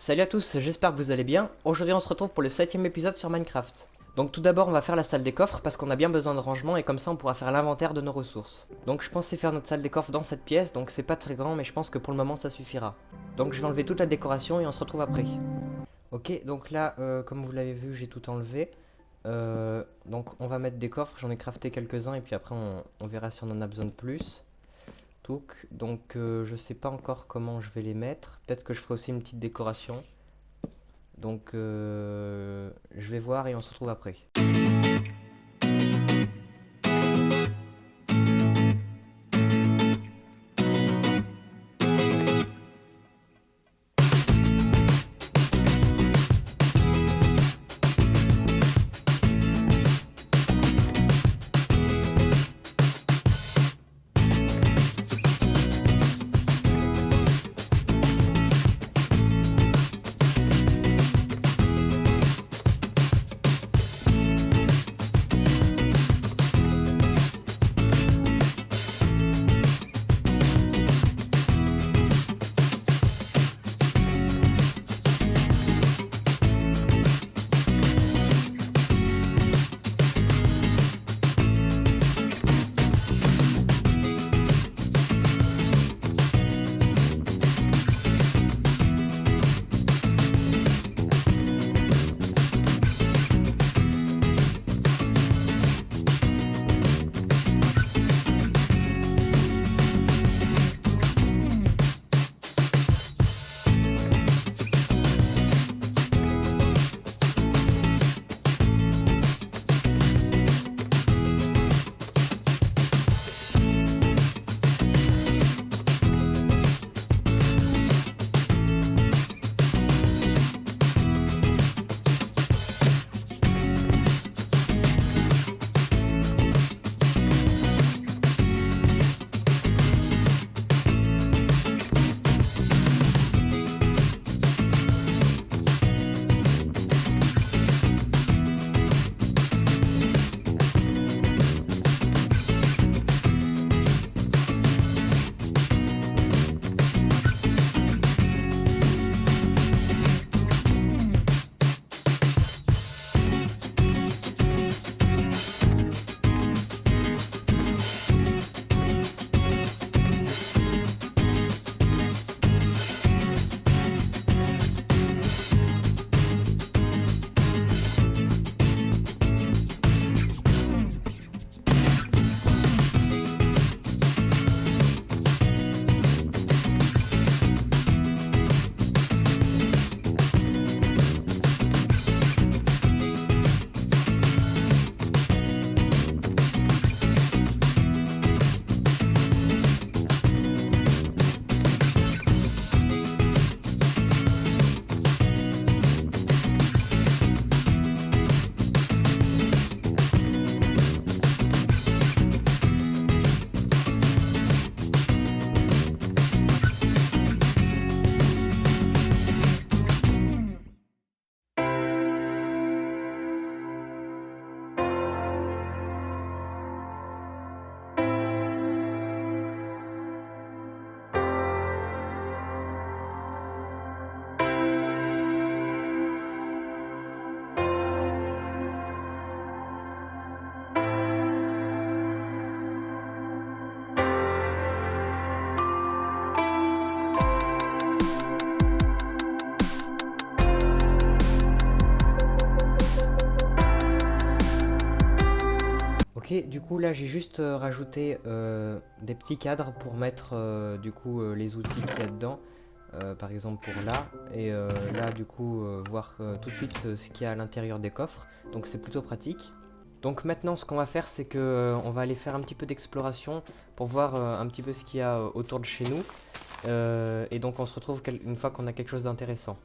Salut à tous, j'espère que vous allez bien. Aujourd'hui on se retrouve pour le 7ème épisode sur Minecraft. Donc tout d'abord on va faire la salle des coffres parce qu'on a bien besoin de rangement et comme ça on pourra faire l'inventaire de nos ressources. Donc je pensais faire notre salle des coffres dans cette pièce, donc c'est pas très grand mais je pense que pour le moment ça suffira. Donc je vais enlever toute la décoration et on se retrouve après. Ok, donc là comme vous l'avez vu j'ai tout enlevé. Donc on va mettre des coffres, j'en ai crafté quelques-uns et puis après on verra si on en a besoin de plus. Donc je sais pas encore comment je vais les mettre. Peut-être que je ferai aussi une petite décoration. Donc je vais voir et on se retrouve après. Ok, du coup là j'ai juste rajouté des petits cadres pour mettre du coup les outils qu'il y a dedans. Par exemple pour là et là du coup voir tout de suite ce qu'il y a à l'intérieur des coffres, donc c'est plutôt pratique. Donc maintenant ce qu'on va faire c'est que on va aller faire un petit peu d'exploration pour voir un petit peu ce qu'il y a autour de chez nous. Et donc on se retrouve une fois qu'on a quelque chose d'intéressant.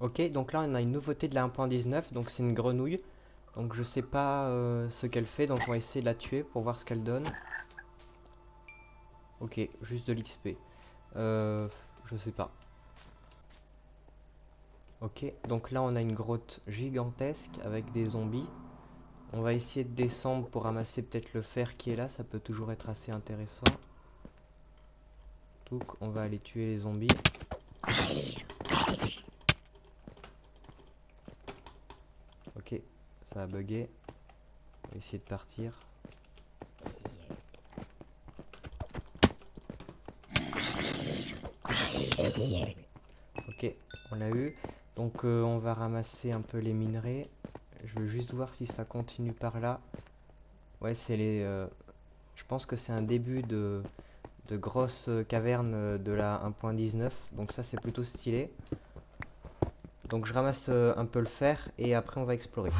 Ok, donc là on a une nouveauté de la 1.19, donc c'est une grenouille. Donc je sais pas ce qu'elle fait, donc on va essayer de la tuer pour voir ce qu'elle donne. Ok, juste de l'XP. Je sais pas. Ok, donc là on a une grotte gigantesque avec des zombies. On va essayer de descendre pour ramasser peut-être le fer qui est là, ça peut toujours être assez intéressant. Donc on va aller tuer les zombies. Ok, ça a bugué. On va essayer de partir. Ok, on l'a eu. Donc on va ramasser un peu les minerais. Je veux juste voir si ça continue par là. Ouais, c'est les... je pense que c'est un début de grosses cavernes de la 1.19. Donc ça c'est plutôt stylé. Donc je ramasse un peu le fer et après on va explorer.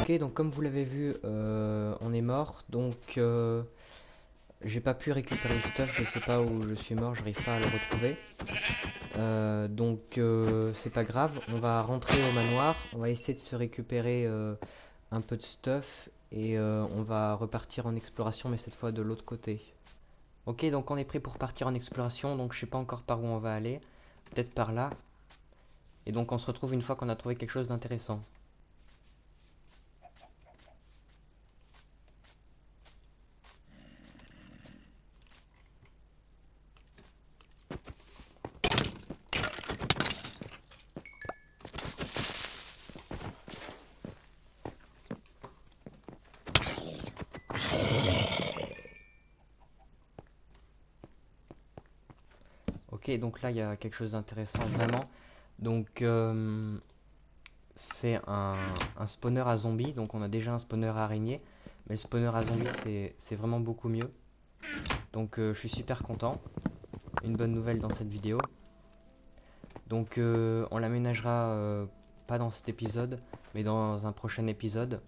Ok, donc comme vous l'avez vu, on est mort. Donc j'ai pas pu récupérer le stuff, je sais pas où je suis mort, j'arrive pas à le retrouver. Donc c'est pas grave, on va rentrer au manoir, on va essayer de se récupérer un peu de stuff et on va repartir en exploration mais cette fois de l'autre côté. Ok, donc on est prêt pour partir en exploration, donc je sais pas encore par où on va aller, peut-être par là. Et donc on se retrouve une fois qu'on a trouvé quelque chose d'intéressant. Ok, donc là il y a quelque chose d'intéressant vraiment. Donc c'est un spawner à zombies, donc on a déjà un spawner à araignées, mais le spawner à zombies c'est vraiment beaucoup mieux. Donc je suis super content. Une bonne nouvelle dans cette vidéo. Donc on l'aménagera pas dans cet épisode, mais dans un prochain épisode.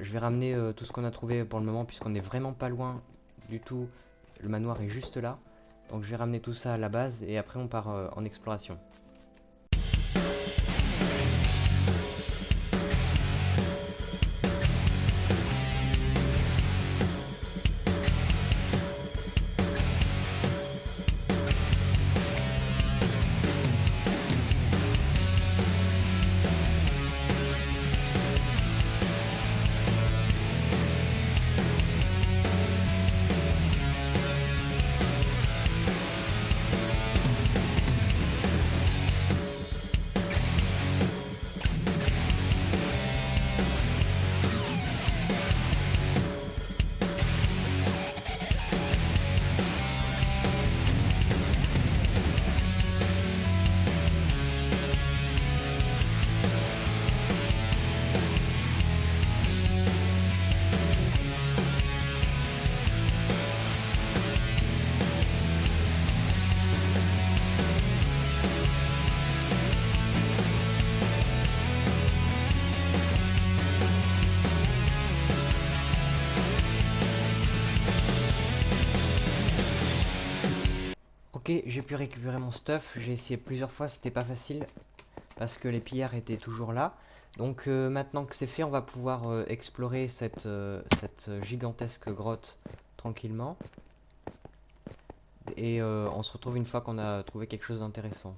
Je vais ramener tout ce qu'on a trouvé pour le moment, puisqu'on est vraiment pas loin du tout. Le manoir est juste là. Donc je vais ramener tout ça à la base et après on part en exploration. Ok, j'ai pu récupérer mon stuff, j'ai essayé plusieurs fois, c'était pas facile. parce que les pillards étaient toujours là. Donc maintenant que c'est fait, on va pouvoir explorer cette gigantesque grotte tranquillement. Et on se retrouve une fois qu'on a trouvé quelque chose d'intéressant.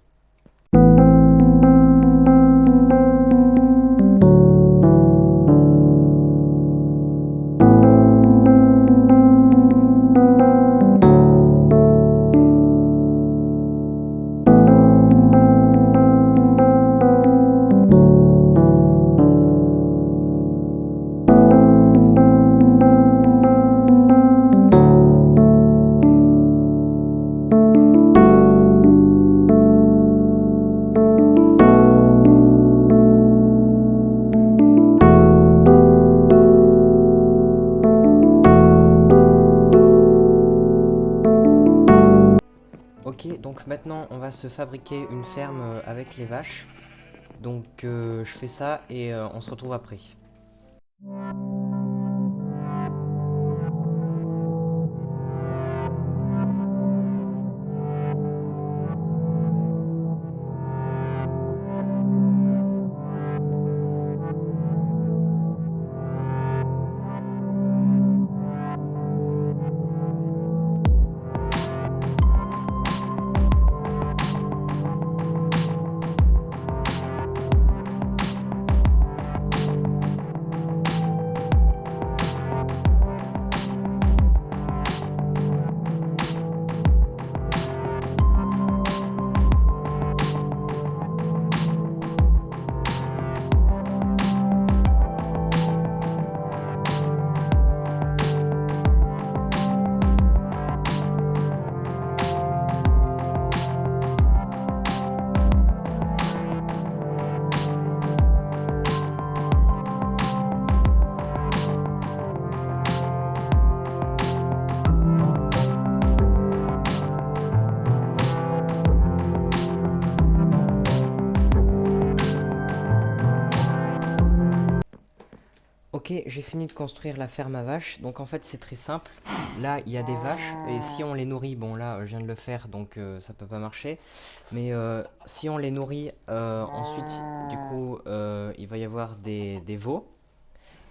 Ok, donc maintenant on va se fabriquer une ferme avec les vaches. Donc je fais ça et on se retrouve après. Ok, j'ai fini de construire la ferme à vaches. Donc en fait c'est très simple. Là il y a des vaches et si on les nourrit, bon là je viens de le faire donc ça peut pas marcher. Mais si on les nourrit, ensuite du coup il va y avoir des veaux.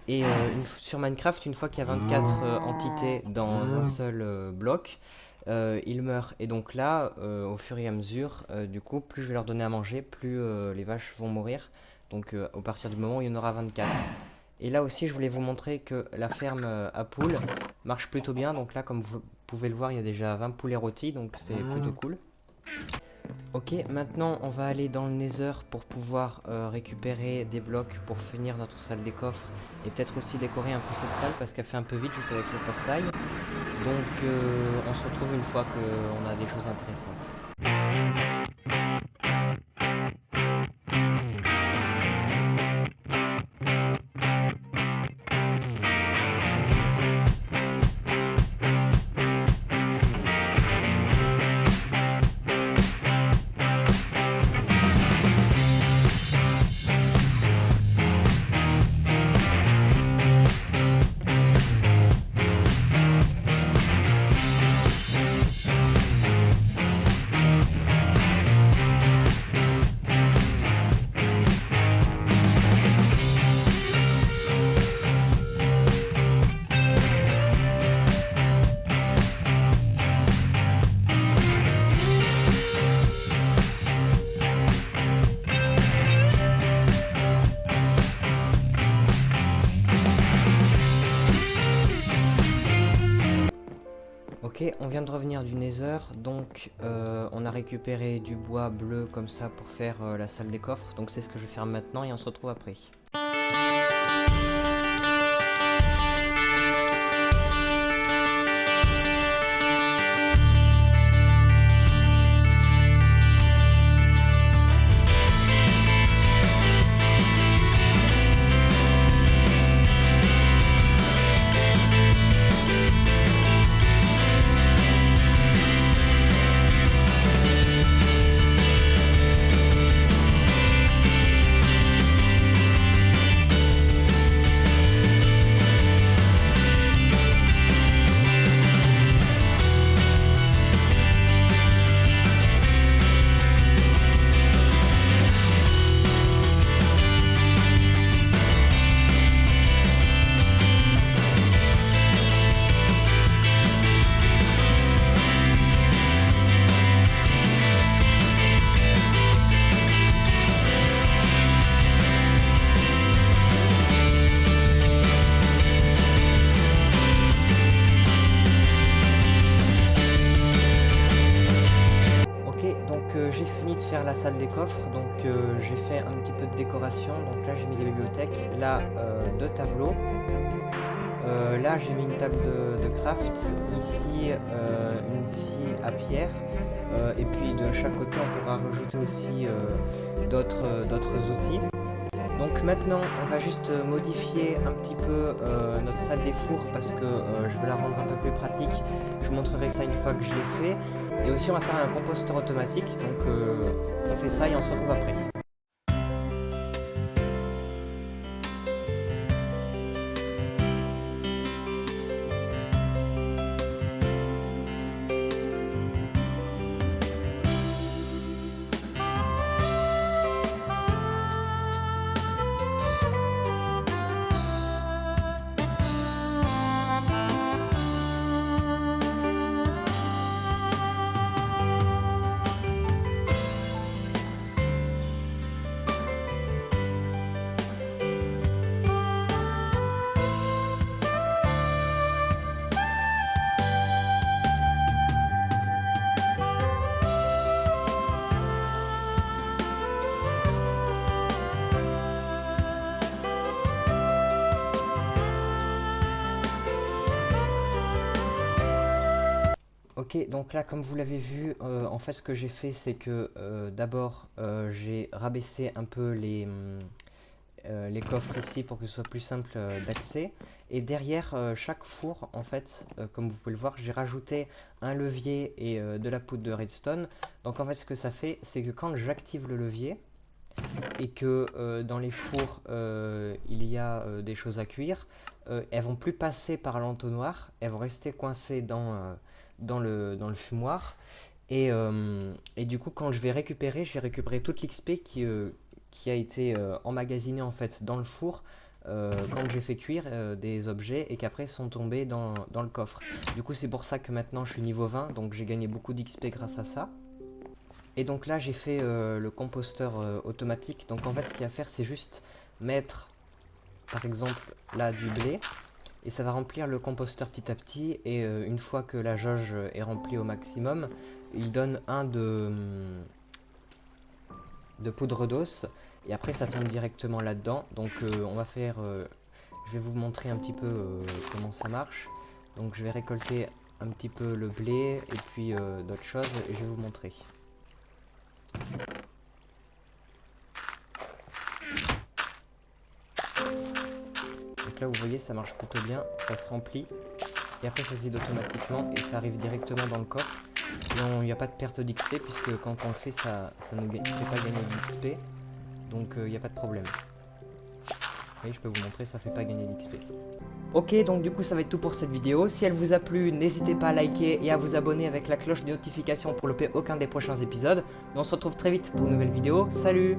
Et sur Minecraft, une fois qu'il y a 24 entités dans un seul bloc, ils meurent. Et donc là, au fur et à mesure, du coup, plus je vais leur donner à manger, plus les vaches vont mourir. Donc au partir du moment où il y en aura 24. Et là aussi, je voulais vous montrer que la ferme à poules marche plutôt bien. Donc là, comme vous pouvez le voir, il y a déjà 20 poulets rôtis, donc c'est plutôt cool. Ok, maintenant on va aller dans le Nether pour pouvoir récupérer des blocs pour finir notre salle des coffres et peut-être aussi décorer un peu cette salle parce qu'elle fait un peu vite juste avec le portail. Donc on se retrouve une fois qu'on a des choses intéressantes. Ok, on vient de revenir du Nether, donc on a récupéré du bois bleu comme ça pour faire la salle des coffres. Donc c'est ce que je vais faire maintenant et on se retrouve après. j'ai fini de faire la salle des coffres, donc j'ai fait un petit peu de décoration. Donc là j'ai mis des bibliothèques, là 2 tableaux. Là j'ai mis une table de craft, ici une scie à pierre, et puis de chaque côté on pourra rajouter aussi d'autres outils. Donc maintenant on va juste modifier un petit peu notre salle des fours parce que je veux la rendre un peu plus pratique. Je vous montrerai ça une fois que je l'ai fait. Et aussi on va faire un composteur automatique, donc on fait ça et on se retrouve après. Ok, donc là, comme vous l'avez vu, en fait, ce que j'ai fait, c'est que d'abord, j'ai rabaissé un peu les coffres ici pour que ce soit plus simple d'accès. Et derrière chaque four, en fait, comme vous pouvez le voir, j'ai rajouté un levier et de la poudre de redstone. Donc en fait, ce que ça fait, c'est que quand j'active le levier et que dans les fours, il y a des choses à cuire, elles vont plus passer par l'entonnoir, elles vont rester coincées dans le fumoir. Et du coup, quand je vais récupérer, j'ai récupéré toute l'XP qui a été emmagasinée en fait dans le four quand j'ai fait cuire des objets et qu'après sont tombés dans le coffre. Du coup, c'est pour ça que maintenant je suis niveau 20, donc j'ai gagné beaucoup d'XP grâce à ça. Et donc là, j'ai fait le composteur automatique. Donc en fait, ce qu'il y a à faire, c'est juste mettre, par exemple, là du blé. Et ça va remplir le composteur petit à petit. Et une fois que la jauge est remplie au maximum, il donne un de poudre d'os. Et après, ça tombe directement là-dedans. Donc on va faire... je vais vous montrer un petit peu comment ça marche. Donc je vais récolter un petit peu le blé et puis d'autres choses. Et je vais vous montrer. Donc là vous voyez ça marche plutôt bien, ça se remplit et après ça se vide automatiquement et ça arrive directement dans le coffre. Il n'y a pas de perte d'XP puisque quand on le fait ça ne fait pas gagner d'XP, donc il n'y a pas de problème. Oui, je peux vous montrer, ça fait pas gagner d'XP. Ok, donc du coup ça va être tout pour cette vidéo. Si elle vous a plu, n'hésitez pas à liker et à vous abonner avec la cloche de notification pour louper aucun des prochains épisodes. Et on se retrouve très vite pour une nouvelle vidéo. Salut!